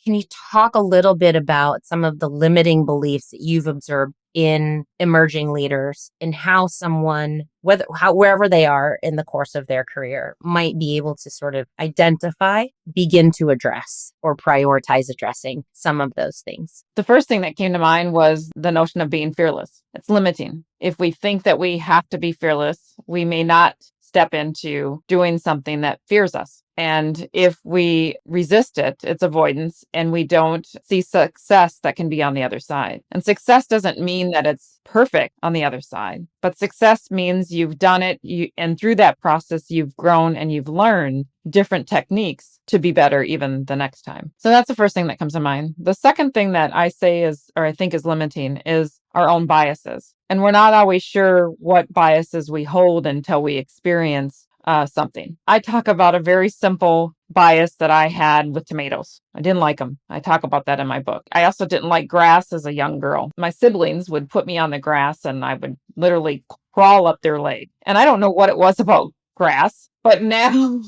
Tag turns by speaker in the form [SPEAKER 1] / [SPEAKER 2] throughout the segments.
[SPEAKER 1] Can you talk a little bit about some of the limiting beliefs that you've observed in emerging leaders and how someone, wherever they are in the course of their career, might be able to sort of identify, begin to address, or prioritize addressing some of those things?
[SPEAKER 2] The first thing that came to mind was the notion of being fearless. It's limiting. If we think that we have to be fearless, we may not step into doing something that fears us. And if we resist it, it's avoidance, and we don't see success that can be on the other side. And success doesn't mean that it's perfect on the other side, but success means you've done it, and through that process, you've grown and you've learned different techniques to be better even the next time. So that's the first thing that comes to mind. The second thing that I say is, or I think is limiting, is our own biases. And we're not always sure what biases we hold until we experience something. I talk about a very simple bias that I had with tomatoes. I didn't like them. I talk about that in my book. I also didn't like grass as a young girl. My siblings would put me on the grass and I would literally crawl up their leg. And I don't know what it was about grass, but now,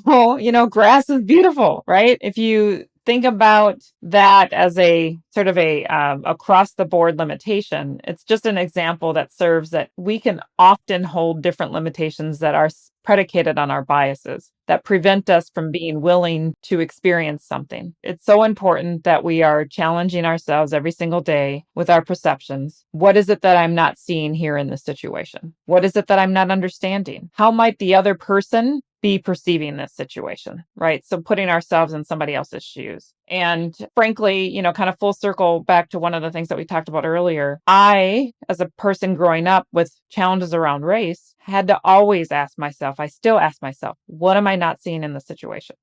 [SPEAKER 2] grass is beautiful, right? If you think about that as a sort of a across the board limitation, it's just an example that serves that we can often hold different limitations that are predicated on our biases that prevent us from being willing to experience something. It's so important that we are challenging ourselves every single day with our perceptions. What is it that I'm not seeing here in this situation? What is it that I'm not understanding? How might the other person be perceiving this situation, right? So putting ourselves in somebody else's shoes. And frankly, kind of full circle back to one of the things that we talked about earlier, I, as a person growing up with challenges around race, had to always ask myself, I still ask myself, what am I not seeing in the situation?